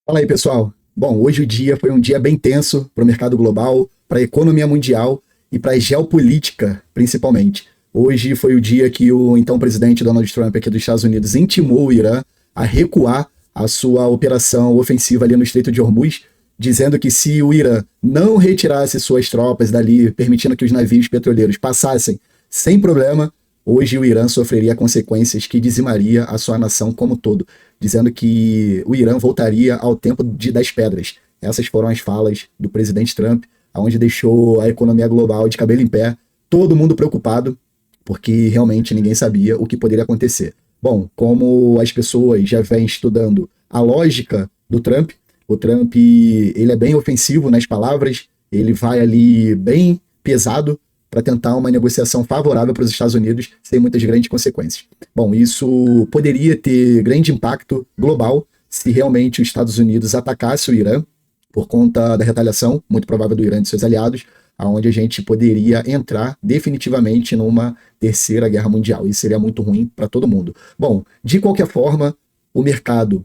Fala aí, pessoal. Bom, hoje o dia foi um dia bem tenso para o mercado global, para a economia mundial e para a geopolítica, principalmente. Hoje foi o dia que o então presidente Donald Trump aqui dos Estados Unidos intimou o Irã a recuar a sua operação ofensiva ali no Estreito de Hormuz, dizendo que se o Irã não retirasse suas tropas dali, permitindo que os navios petroleiros passassem sem problema, hoje o Irã sofreria consequências que dizimaria a sua nação como um todo, dizendo que o Irã voltaria ao tempo das pedras. Essas foram as falas do presidente Trump, onde deixou a economia global de cabelo em pé, todo mundo preocupado, porque realmente ninguém sabia o que poderia acontecer. Bom, como as pessoas já vêm estudando a lógica do Trump, o Trump ele é bem ofensivo nas palavras, ele vai ali bem pesado para tentar uma negociação favorável para os Estados Unidos sem muitas grandes consequências. Bom, isso poderia ter grande impacto global se realmente os Estados Unidos atacasse o Irã por conta da retaliação, muito provável do Irã e de seus aliados, aonde a gente poderia entrar definitivamente numa terceira guerra mundial. Isso seria muito ruim para todo mundo. Bom, de qualquer forma, o mercado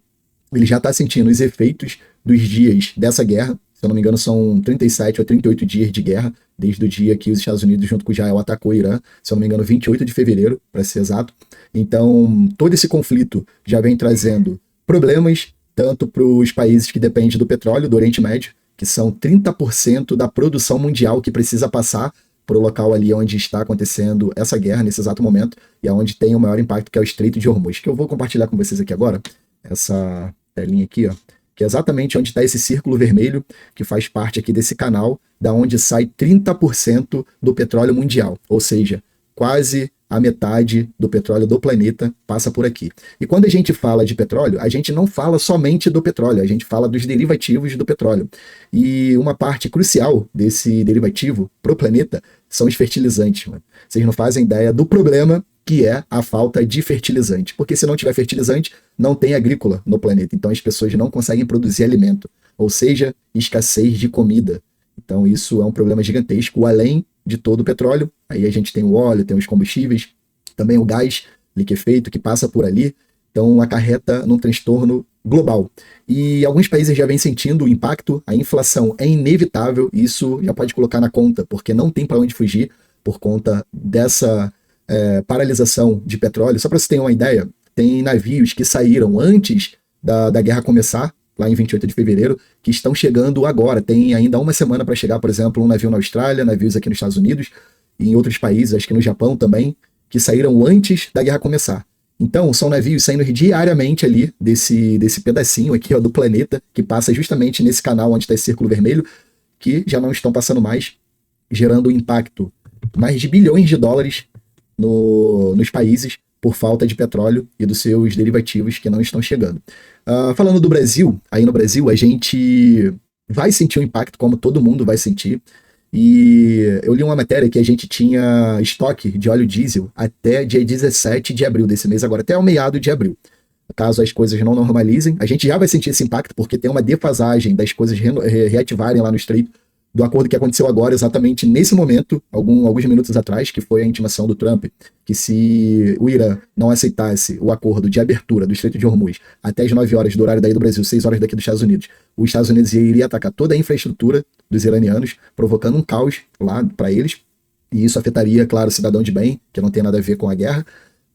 ele já está sentindo os efeitos dos dias dessa guerra. Se eu não me engano, são 37 ou 38 dias de guerra, desde o dia que os Estados Unidos, junto com Israel, atacou o Irã. Se eu não me engano, 28 de fevereiro, para ser exato. Então, todo esse conflito já vem trazendo problemas, tanto para os países que dependem do petróleo, do Oriente Médio, que são 30% da produção mundial que precisa passar para o local ali onde está acontecendo essa guerra, nesse exato momento, e aonde tem o maior impacto, que é o Estreito de Hormuz, que eu vou compartilhar com vocês aqui agora, essa telinha aqui, ó, que é exatamente onde está esse círculo vermelho, que faz parte aqui desse canal, da onde sai 30% do petróleo mundial, ou seja, quase a metade do petróleo do planeta passa por aqui. E quando a gente fala de petróleo, a gente não fala somente do petróleo, a gente fala dos derivativos do petróleo. E uma parte crucial desse derivativo para o planeta são os fertilizantes. Mano. Vocês não fazem ideia do problema que é a falta de fertilizante. Porque se não tiver fertilizante, não tem agrícola no planeta. Então as pessoas não conseguem produzir alimento. Ou seja, escassez de comida. Então isso é um problema gigantesco, além de todo o petróleo. Aí a gente tem o óleo, tem os combustíveis, também o gás liquefeito que passa por ali. Então acarreta num transtorno global. E alguns países já vêm sentindo o impacto, a inflação é inevitável, isso já pode colocar na conta, porque não tem para onde fugir por conta dessa paralisação de petróleo. Só para você ter uma ideia, tem navios que saíram antes da guerra começar, lá em 28 de fevereiro, que estão chegando agora. Tem ainda uma semana para chegar, por exemplo, um navio na Austrália, navios aqui nos Estados Unidos e em outros países, acho que no Japão também, que saíram antes da guerra começar. Então, são navios saindo diariamente ali desse pedacinho aqui ó, do planeta, que passa justamente nesse canal onde está esse círculo vermelho, que já não estão passando mais, gerando um impacto mais de bilhões de dólares nos países por falta de petróleo e dos seus derivativos que não estão chegando. Falando do Brasil, aí no Brasil a gente vai sentir um impacto como todo mundo vai sentir. E eu li uma matéria que a gente tinha estoque de óleo diesel até dia 17 de abril desse mês, agora até o meado de abril. Caso as coisas não normalizem, a gente já vai sentir esse impacto porque tem uma defasagem das coisas reativarem lá no Estreito do acordo que aconteceu agora, exatamente nesse momento, alguns minutos atrás, que foi a intimação do Trump, que se o Irã não aceitasse o acordo de abertura do Estreito de Hormuz até as 9 horas do horário daí do Brasil, 6 horas daqui dos Estados Unidos, os Estados Unidos iria atacar toda a infraestrutura dos iranianos, provocando um caos lá para eles, e isso afetaria, claro, o cidadão de bem, que não tem nada a ver com a guerra,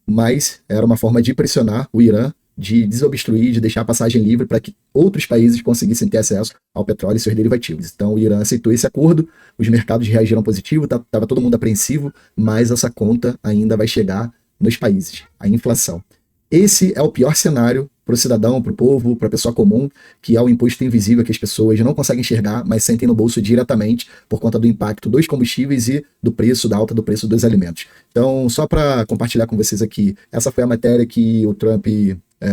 mas era uma forma de pressionar o Irã, de desobstruir, de deixar a passagem livre para que outros países conseguissem ter acesso ao petróleo e seus derivativos. Então o Irã aceitou esse acordo, os mercados reagiram positivo, estava todo mundo apreensivo, mas essa conta ainda vai chegar nos países, a inflação. Esse é o pior cenário para o cidadão, para o povo, para a pessoa comum, que é o imposto invisível que as pessoas não conseguem enxergar, mas sentem no bolso diretamente por conta do impacto dos combustíveis e do preço, da alta do preço dos alimentos. Então, só para compartilhar com vocês aqui, essa foi a matéria que o Trump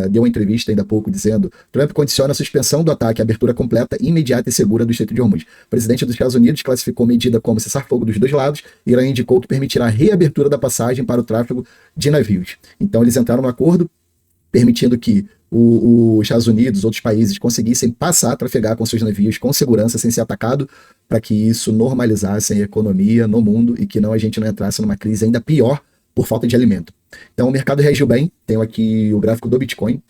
deu uma entrevista ainda há pouco dizendo: Trump condiciona a suspensão do ataque à abertura completa, imediata e segura do Estreito de Hormuz. O presidente dos Estados Unidos classificou a medida como cessar-fogo dos dois lados. Irã indicou que permitirá a reabertura da passagem para o tráfego de navios. Então eles entraram no acordo, permitindo que os Estados Unidos, outros países, conseguissem passar a trafegar com seus navios com segurança, sem ser atacado, para que isso normalizasse a economia no mundo e que a gente não entrasse numa crise ainda pior por falta de alimento. Então o mercado reagiu bem. Tenho aqui o gráfico do Bitcoin.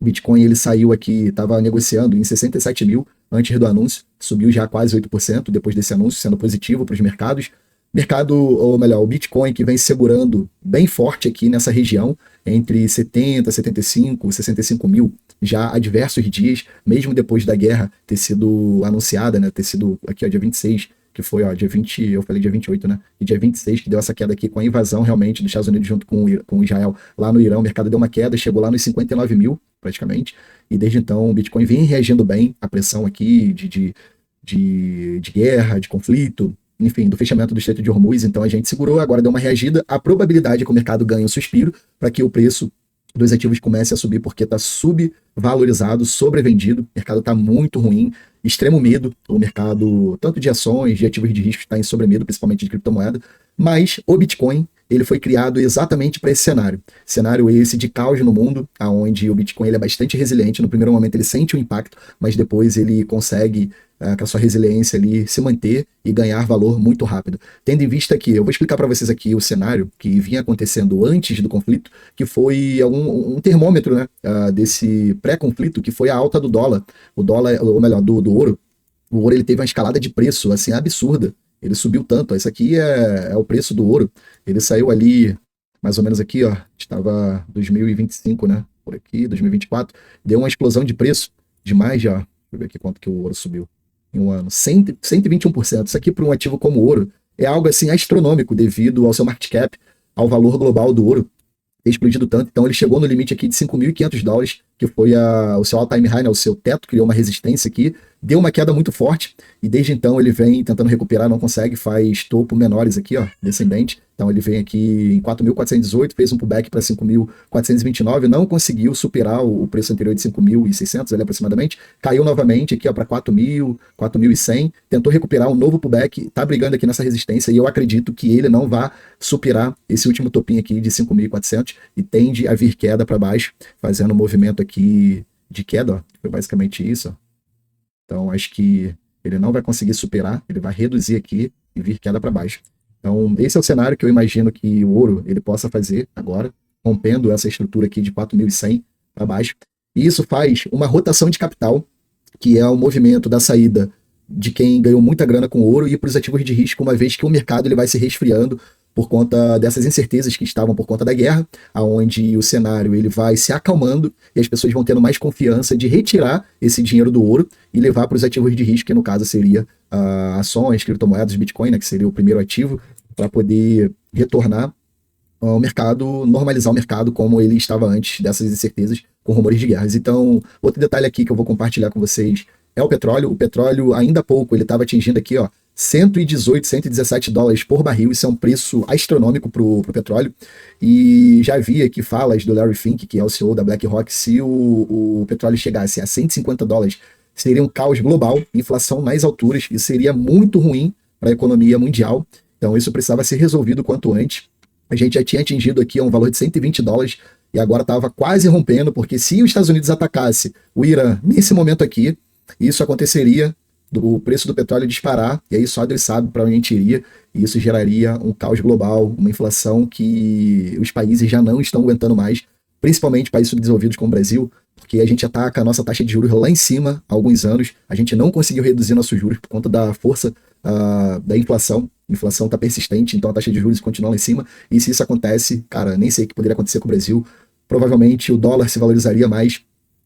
Bitcoin ele saiu aqui, estava negociando em 67 mil antes do anúncio, subiu já quase 8% depois desse anúncio, sendo positivo para os mercados. Mercado, ou melhor, o Bitcoin que vem segurando bem forte aqui nessa região, entre 70, 75, 65 mil, já há diversos dias, mesmo depois da guerra ter sido anunciada, né, ter sido aqui, ó, dia 26, que foi, ó, dia 20, eu falei dia 28, né, e dia 26 que deu essa queda aqui com a invasão realmente dos Estados Unidos junto com Israel lá no Irã, o mercado deu uma queda, chegou lá nos 59 mil, praticamente, e desde então o Bitcoin vem reagindo bem à pressão aqui de guerra, de conflito, enfim, do fechamento do Estreito de Hormuz, então a gente segurou, agora deu uma reagida, a probabilidade é que o mercado ganhe um suspiro para que o preço dos ativos comece a subir, porque está subvalorizado, sobrevendido, o mercado está muito ruim, extremo medo, o mercado, tanto de ações, de ativos de risco, está em sobremedo, principalmente de criptomoeda, mas o Bitcoin, ele foi criado exatamente para esse cenário esse de caos no mundo, onde o Bitcoin ele é bastante resiliente, no primeiro momento ele sente o impacto, mas depois ele consegue com a sua resiliência ali se manter e ganhar valor muito rápido. Tendo em vista que, eu vou explicar para vocês aqui o cenário que vinha acontecendo antes do conflito, que foi um termômetro, né, desse pré-conflito, que foi a alta do dólar, o dólar, ou melhor, do ouro. O ouro ele teve uma escalada de preço assim absurda, ele subiu tanto, esse aqui é o preço do ouro, ele saiu ali, mais ou menos aqui, ó, estava 2025, né, por aqui, 2024, deu uma explosão de preço de mais já, deixa eu ver aqui quanto que o ouro subiu em um ano, 121%. Isso aqui para um ativo como o ouro é algo assim astronômico devido ao seu market cap, ao valor global do ouro ter explodido tanto. Então ele chegou no limite aqui de $5.500, que foi o seu all-time high, né, o seu teto, criou uma resistência aqui, deu uma queda muito forte, e desde então ele vem tentando recuperar, não consegue, faz topo menores aqui, ó, descendente. Então ele vem aqui em 4.418, fez um pullback para 5.429, não conseguiu superar o preço anterior de 5.600 ali aproximadamente, caiu novamente aqui, ó, para 4.000, 4.100, tentou recuperar um novo pullback, tá brigando aqui nessa resistência, e eu acredito que ele não vai superar esse último topinho aqui de 5.400 e tende a vir queda para baixo, fazendo um movimento aqui de queda, ó, foi basicamente isso, ó. Então acho que ele não vai conseguir superar, ele vai reduzir aqui e vir queda para baixo. Então, esse é o cenário que eu imagino que o ouro ele possa fazer agora, rompendo essa estrutura aqui de 4.100 para baixo. E isso faz uma rotação de capital, que é o movimento da saída de quem ganhou muita grana com ouro e para os ativos de risco, uma vez que o mercado ele vai se resfriando por conta dessas incertezas que estavam por conta da guerra, aonde o cenário ele vai se acalmando e as pessoas vão tendo mais confiança de retirar esse dinheiro do ouro e levar para os ativos de risco, que no caso seria ações, criptomoedas, Bitcoin, né, que seria o primeiro ativo, para poder retornar ao mercado, normalizar o mercado como ele estava antes dessas incertezas com rumores de guerras. Então, outro detalhe aqui que eu vou compartilhar com vocês é o petróleo. O petróleo, ainda há pouco, ele estava atingindo aqui, ó, 118, 117 dólares por barril. Isso é um preço astronômico para o petróleo. E já vi aqui falas do Larry Fink, que é o CEO da BlackRock, se o petróleo chegasse a 150 dólares, seria um caos global, inflação nas alturas, e seria muito ruim para a economia mundial. Então isso precisava ser resolvido quanto antes. A gente já tinha atingido aqui um valor de 120 dólares e agora estava quase rompendo, porque se os Estados Unidos atacasse o Irã nesse momento aqui, isso aconteceria, o preço do petróleo disparar, e aí só Deus sabe para onde a gente iria, e isso geraria um caos global, uma inflação que os países já não estão aguentando mais, principalmente países subdesenvolvidos como o Brasil, porque a gente já está com a nossa taxa de juros lá em cima há alguns anos, a gente não conseguiu reduzir nossos juros por conta da força da inflação. A inflação está persistente, então a taxa de juros continua lá em cima, e se isso acontece, cara, nem sei o que poderia acontecer com o Brasil, provavelmente o dólar se valorizaria mais,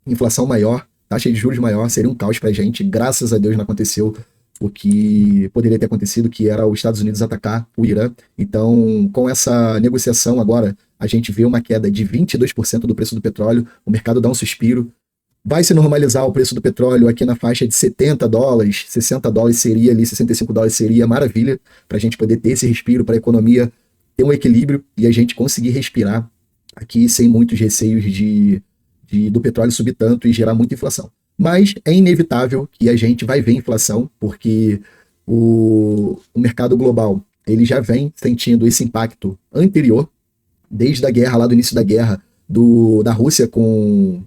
inflação maior, taxa de juros maior, seria um caos pra gente. Graças a Deus não aconteceu o que poderia ter acontecido, que era os Estados Unidos atacar o Irã. Então, com essa negociação agora, a gente vê uma queda de 22% do preço do petróleo, o mercado dá um suspiro, vai se normalizar o preço do petróleo aqui na faixa de 70 dólares, 60 dólares seria ali, 65 dólares seria maravilha, para a gente poder ter esse respiro, para a economia ter um equilíbrio e a gente conseguir respirar aqui sem muitos receios do petróleo subir tanto e gerar muita inflação. Mas é inevitável que a gente vai ver inflação, porque o mercado global ele já vem sentindo esse impacto anterior, desde a guerra, lá do início da guerra da Rússia com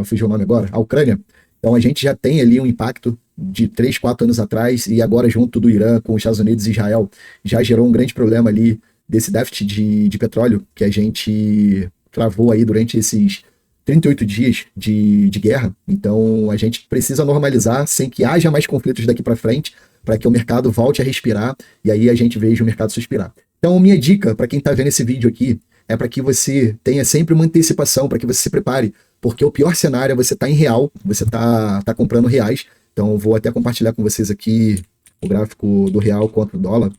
fugiu o nome agora, a Ucrânia. Então a gente já tem ali um impacto de 3, 4 anos atrás, e agora junto do Irã com os Estados Unidos e Israel, já gerou um grande problema ali desse déficit de petróleo que a gente travou aí durante esses 38 dias de guerra, então a gente precisa normalizar sem que haja mais conflitos daqui para frente, para que o mercado volte a respirar e aí a gente veja o mercado suspirar. Então, minha dica para quem está vendo esse vídeo aqui é para que você tenha sempre uma antecipação, para que você se prepare, porque o pior cenário é você estar em real, você tá comprando reais. Então, eu vou até compartilhar com vocês aqui o gráfico do real contra o dólar,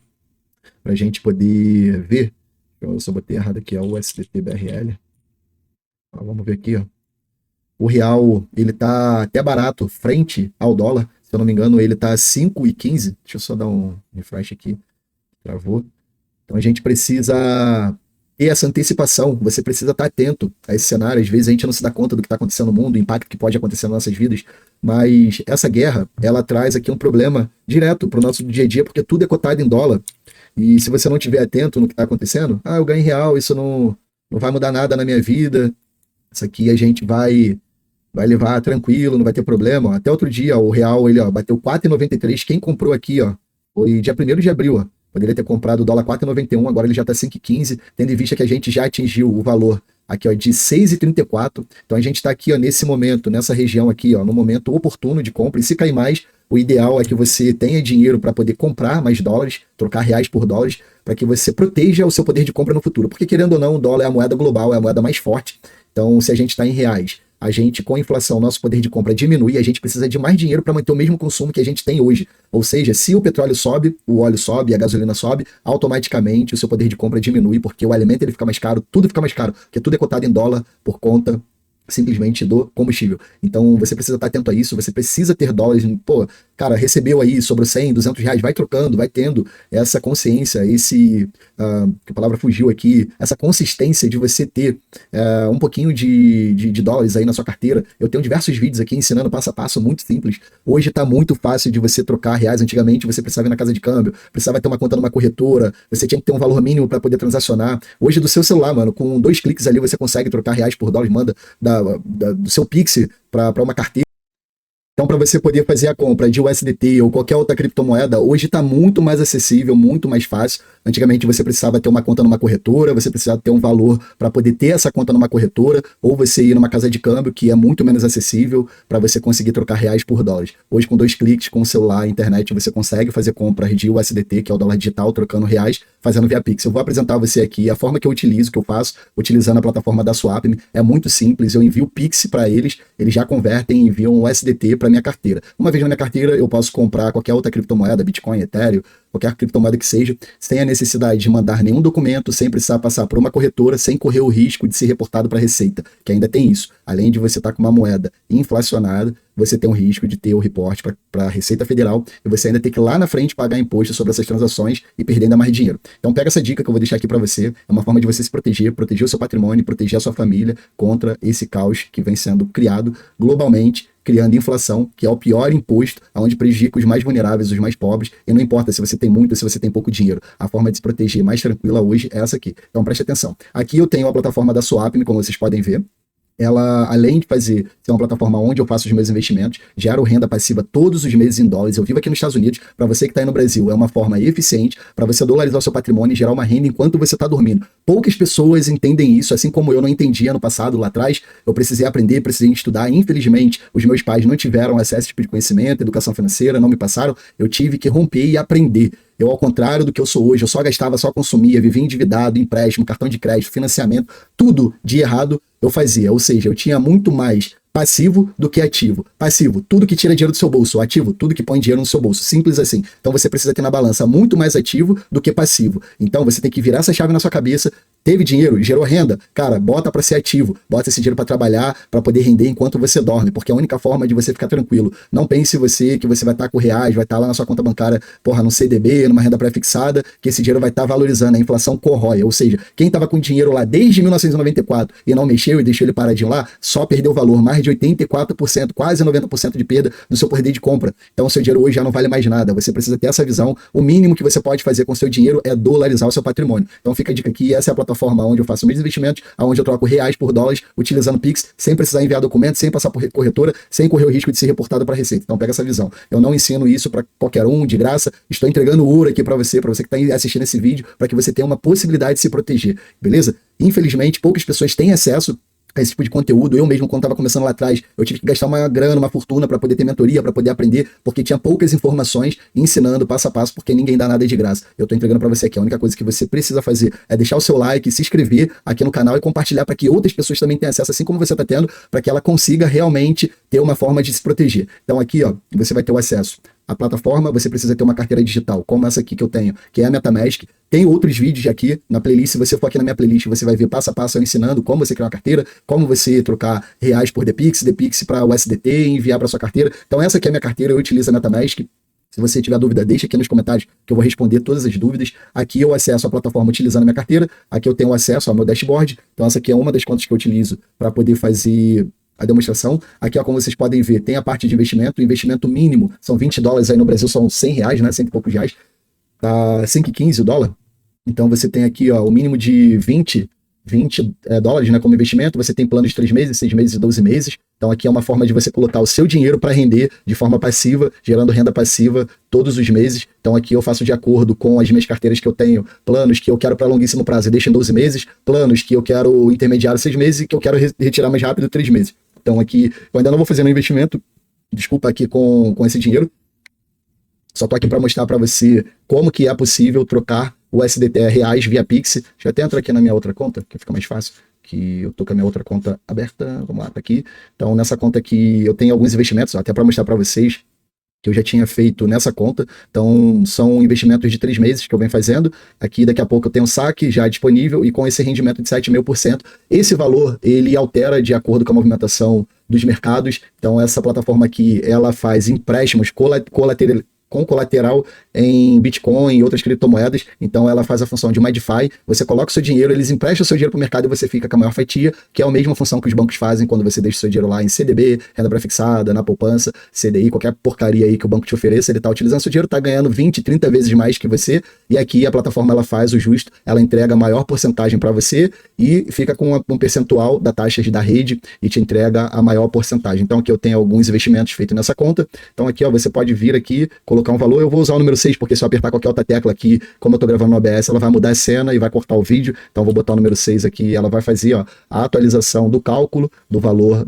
para a gente poder ver. Eu só botei errado aqui, é o USDT-BRL. Vamos ver aqui, ó. O real, ele tá até barato frente ao dólar. Se eu não me engano, ele tá 5,15. Deixa eu só dar um refresh aqui. Travou. Então a gente precisa ter essa antecipação. Você precisa estar atento a esse cenário. Às vezes a gente não se dá conta do que está acontecendo no mundo, o impacto que pode acontecer nas nossas vidas. Mas essa guerra, ela traz aqui um problema direto para o nosso dia a dia, porque tudo é cotado em dólar. E se você não estiver atento no que está acontecendo, eu ganho em real, isso não vai mudar nada na minha vida. Isso aqui a gente vai levar tranquilo, não vai ter problema. Ó. Até outro dia, ó, o real ele bateu 4,93. Quem comprou aqui, ó, foi dia 1º de abril. Ó. Poderia ter comprado o dólar 4,91, agora ele já está 5,15, tendo em vista que a gente já atingiu o valor aqui, ó, de 6,34. Então a gente está aqui, ó, nesse momento, nessa região aqui, ó, no momento oportuno de compra. E se cair mais, o ideal é que você tenha dinheiro para poder comprar mais dólares, trocar reais por dólares, para que você proteja o seu poder de compra no futuro. Porque, querendo ou não, o dólar é a moeda global, é a moeda mais forte. Então, se a gente está em reais, a gente, com a inflação, nosso poder de compra diminui e a gente precisa de mais dinheiro para manter o mesmo consumo que a gente tem hoje. Ou seja, se o petróleo sobe, o óleo sobe, a gasolina sobe, automaticamente o seu poder de compra diminui, porque o alimento ele fica mais caro, tudo fica mais caro, porque tudo é cotado em dólar por conta simplesmente do combustível. Então você precisa estar atento a isso, você precisa ter dólares. Pô, cara, recebeu aí, sobrou 100, 200 reais, vai trocando, vai tendo essa consciência, que a palavra fugiu aqui, essa consistência de você ter um pouquinho de dólares aí na sua carteira. Eu tenho diversos vídeos aqui ensinando passo a passo, muito simples. Hoje está muito fácil de você trocar reais. Antigamente você precisava ir na casa de câmbio, precisava ter uma conta numa corretora, você tinha que ter um valor mínimo para poder transacionar. Hoje do seu celular, mano, com 2 cliques ali você consegue trocar reais por dólares, manda do seu Pix para uma carteira. Então, para você poder fazer a compra de USDT ou qualquer outra criptomoeda, hoje está muito mais acessível, muito mais fácil. Antigamente você precisava ter uma conta numa corretora, você precisava ter um valor para poder ter essa conta numa corretora, ou você ir numa casa de câmbio, que é muito menos acessível para você conseguir trocar reais por dólares. Hoje, com 2 cliques, com o celular, internet, você consegue fazer compras de USDT, que é o dólar digital, trocando reais, fazendo via Pix. Eu vou apresentar a você aqui a forma que eu utilizo, que eu faço, utilizando a plataforma da Swapme. É muito simples, eu envio Pix para eles já convertem e enviam um USDT para minha carteira. Uma vez na minha carteira, eu posso comprar qualquer outra criptomoeda, Bitcoin, Ethereum, qualquer criptomoeda que seja, sem a necessidade de mandar nenhum documento, sem precisar passar por uma corretora, sem correr o risco de ser reportado para a Receita, que ainda tem isso. Além de você estar com uma moeda inflacionada, você tem um risco de ter o reporte para a Receita Federal e você ainda tem que lá na frente pagar imposto sobre essas transações e perder ainda mais dinheiro. Então pega essa dica que eu vou deixar aqui para você, é uma forma de você se proteger, proteger o seu patrimônio, proteger a sua família contra esse caos que vem sendo criado globalmente, criando inflação, que é o pior imposto, onde prejudica os mais vulneráveis, os mais pobres, e não importa se você tem muito ou se você tem pouco dinheiro. A forma de se proteger mais tranquila hoje é essa aqui. Então preste atenção. Aqui eu tenho a plataforma da Swapme, como vocês podem ver. Ela, além de ser uma plataforma onde eu faço os meus investimentos, gero renda passiva todos os meses em dólares. Eu vivo aqui nos Estados Unidos, para você que está aí no Brasil, é uma forma eficiente para você dolarizar o seu patrimônio e gerar uma renda enquanto você está dormindo. Poucas pessoas entendem isso, assim como eu não entendia no passado, lá atrás. Eu precisei aprender, precisei estudar. Infelizmente, os meus pais não tiveram acesso a esse tipo de conhecimento, educação financeira, não me passaram. Eu tive que romper e aprender. Eu, ao contrário do que eu sou hoje, eu só gastava, só consumia, vivia endividado, empréstimo, cartão de crédito, financiamento, tudo de errado eu fazia. Ou seja, eu tinha muito mais passivo do que ativo. Passivo, tudo que tira dinheiro do seu bolso. Ativo, tudo que põe dinheiro no seu bolso. Simples assim. Então você precisa ter na balança muito mais ativo do que passivo. Então você tem que virar essa chave na sua cabeça. Teve dinheiro, gerou renda? Cara, bota para ser ativo. Bota esse dinheiro para trabalhar, para poder render enquanto você dorme, porque é a única forma de você ficar tranquilo. Não pense que você vai estar com reais, vai estar lá na sua conta bancária, no CDB, numa renda pré-fixada, que esse dinheiro vai estar valorizando. A inflação corrói. Ou seja, quem estava com dinheiro lá desde 1994 e não mexeu e deixou ele paradinho lá, só perdeu valor. Mais de 84%, quase 90% de perda do seu poder de compra. Então o seu dinheiro hoje já não vale mais nada. Você precisa ter essa visão. O mínimo que você pode fazer com o seu dinheiro é dolarizar o seu patrimônio. Então fica a dica aqui, essa é a plataforma onde eu faço meus investimentos, onde eu troco reais por dólares, utilizando Pix, sem precisar enviar documentos, sem passar por corretora, sem correr o risco de ser reportado para a Receita. Então pega essa visão. Eu não ensino isso para qualquer um, de graça. Estou entregando ouro aqui para você que está assistindo esse vídeo, para que você tenha uma possibilidade de se proteger. Beleza? Infelizmente, poucas pessoas têm acesso a esse tipo de conteúdo. Eu mesmo, quando estava começando lá atrás, eu tive que gastar uma grana, uma fortuna para poder ter mentoria, para poder aprender, porque tinha poucas informações ensinando passo a passo, porque ninguém dá nada de graça. Eu estou entregando para você aqui. A única coisa que você precisa fazer é deixar o seu like, se inscrever aqui no canal e compartilhar para que outras pessoas também tenham acesso, assim como você está tendo, para que ela consiga realmente ter uma forma de se proteger. Então aqui, ó, você vai ter o acesso à plataforma, você precisa ter uma carteira digital, como essa aqui que eu tenho, que é a MetaMask. Tem outros vídeos aqui na playlist. Se você for aqui na minha playlist, você vai ver passo a passo eu ensinando como você criar uma carteira, como você trocar reais por DPix para USDT e enviar para sua carteira. Então essa aqui é a minha carteira, eu utilizo a MetaMask. Se você tiver dúvida, deixa aqui nos comentários que eu vou responder todas as dúvidas. Aqui eu acesso a plataforma utilizando a minha carteira. Aqui eu tenho acesso ao meu dashboard. Então essa aqui é uma das contas que eu utilizo para poder fazer a demonstração. Aqui, ó, como vocês podem ver, tem a parte de investimento. O investimento mínimo são $20, aí no Brasil são R$100, né? 100 e poucos reais. Tá 5,15 o dólar. Então você tem aqui, ó, o mínimo de 20 dólares, né, como investimento. Você tem planos de 3 meses, 6 meses e 12 meses. Então aqui é uma forma de você colocar o seu dinheiro para render de forma passiva, gerando renda passiva todos os meses. Então aqui eu faço de acordo com as minhas carteiras que eu tenho, planos que eu quero para longuíssimo prazo e deixo em 12 meses, planos que eu quero intermediário 6 meses e que eu quero retirar mais rápido 3 meses. Então aqui eu ainda não vou fazer um investimento, desculpa, aqui com esse dinheiro. Só tô aqui para mostrar para você como que é possível trocar o USDT reais via Pix. Deixa eu até entrar aqui na minha outra conta, que fica mais fácil, que eu tô com a minha outra conta aberta. Vamos lá, tá aqui. Então nessa conta aqui eu tenho alguns investimentos, até para mostrar para vocês que eu já tinha feito nessa conta. Então são investimentos de 3 meses que eu venho fazendo. Aqui daqui a pouco eu tenho um saque já disponível e com esse rendimento de 7,5%. Esse valor ele altera de acordo com a movimentação dos mercados. Então essa plataforma aqui, ela faz empréstimos com colateral em Bitcoin e outras criptomoedas. Então ela faz a função de uma DeFi. Você coloca o seu dinheiro, eles emprestam o seu dinheiro para o mercado e você fica com a maior fatia, que é a mesma função que os bancos fazem quando você deixa o seu dinheiro lá em CDB, renda pré-fixada, na poupança, CDI, qualquer porcaria aí que o banco te ofereça, ele está utilizando seu dinheiro, está ganhando 20, 30 vezes mais que você, e aqui a plataforma ela faz o justo, ela entrega a maior porcentagem para você e fica com um percentual da taxa da rede e te entrega a maior porcentagem. Então aqui eu tenho alguns investimentos feitos nessa conta. Então aqui, ó, você pode vir aqui, colocar um valor. Eu vou usar o número 6, porque se eu apertar qualquer outra tecla aqui, como eu tô gravando no OBS, ela vai mudar a cena e vai cortar o vídeo. Então eu vou botar o número 6 aqui, ela vai fazer, ó, a atualização do cálculo do valor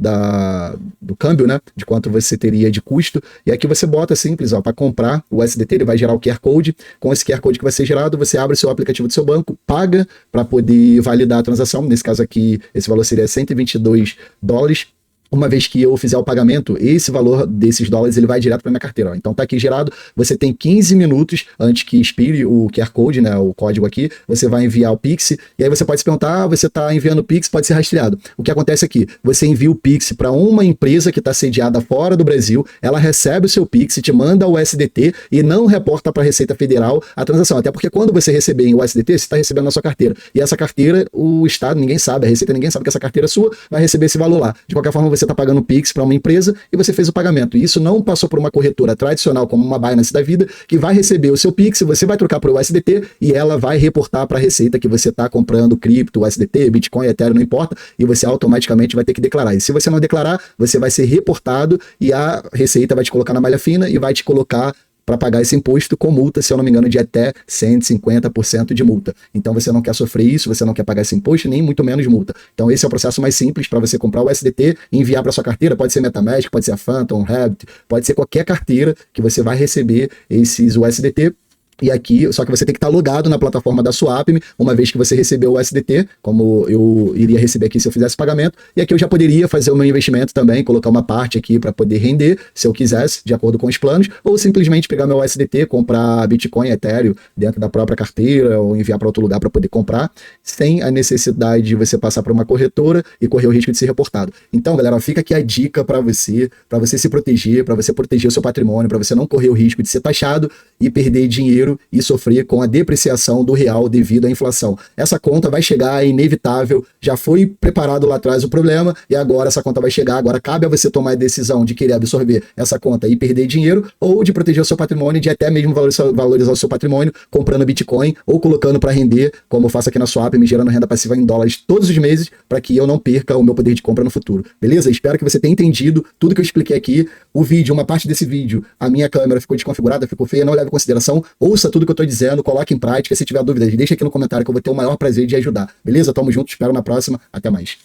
do câmbio, né, de quanto você teria de custo. E aqui você bota simples, ó, para comprar o USDT, ele vai gerar o QR Code. Com esse QR Code que vai ser gerado, você abre o seu aplicativo do seu banco, paga para poder validar a transação. Nesse caso aqui, esse valor seria $122. Uma vez que eu fizer o pagamento, esse valor desses dólares ele vai direto para minha carteira. Ó. Então tá aqui gerado, você tem 15 minutos antes que expire o QR Code, né, o código aqui, você vai enviar o Pix, e aí você pode se perguntar, você está enviando o Pix, pode ser rastreado. O que acontece aqui? Você envia o Pix para uma empresa que está sediada fora do Brasil, ela recebe o seu Pix, te manda o USDT e não reporta para a Receita Federal a transação. Até porque quando você receber em USDT, você está recebendo na sua carteira. E essa carteira, o Estado, ninguém sabe, a Receita ninguém sabe que essa carteira é sua, vai receber esse valor lá. De qualquer forma, você está pagando Pix para uma empresa e você fez o pagamento. E isso não passou por uma corretora tradicional como uma Binance da vida, que vai receber o seu Pix, você vai trocar para o USDT e ela vai reportar para a Receita que você está comprando cripto, USDT, Bitcoin, Ethereum, não importa, e você automaticamente vai ter que declarar. E se você não declarar, você vai ser reportado e a Receita vai te colocar na malha fina e vai te colocar para pagar esse imposto com multa, se eu não me engano, de até 150% de multa. Então você não quer sofrer isso, você não quer pagar esse imposto, nem muito menos multa. Então esse é o processo mais simples para você comprar o USDT e enviar para sua carteira. Pode ser MetaMask, pode ser a Phantom, Rabbit, pode ser qualquer carteira que você vai receber esses USDT. E aqui, só que você tem que estar logado na plataforma da Swapme, uma vez que você recebeu o USDT, como eu iria receber aqui se eu fizesse pagamento. E aqui eu já poderia fazer o meu investimento também, colocar uma parte aqui para poder render, se eu quisesse, de acordo com os planos, ou simplesmente pegar meu USDT, comprar Bitcoin, Ethereum dentro da própria carteira, ou enviar para outro lugar para poder comprar, sem a necessidade de você passar por uma corretora e correr o risco de ser reportado. Então, galera, fica aqui a dica para você se proteger, para você proteger o seu patrimônio, para você não correr o risco de ser taxado e perder dinheiro e sofrer com a depreciação do real devido à inflação. Essa conta vai chegar, é inevitável, já foi preparado lá atrás o problema e agora essa conta vai chegar, agora cabe a você tomar a decisão de querer absorver essa conta e perder dinheiro ou de proteger o seu patrimônio, de até mesmo valorizar o seu patrimônio comprando Bitcoin ou colocando para render, como eu faço aqui na Swap, me gerando renda passiva em dólares todos os meses para que eu não perca o meu poder de compra no futuro. Beleza? Espero que você tenha entendido tudo que eu expliquei aqui. O vídeo, uma parte desse vídeo, a minha câmera ficou desconfigurada, ficou feia, não leve em consideração. Ouça tudo que eu tô dizendo, coloque em prática. Se tiver dúvidas, deixa aqui no comentário que eu vou ter o maior prazer de ajudar. Beleza? Tamo junto, espero na próxima. Até mais.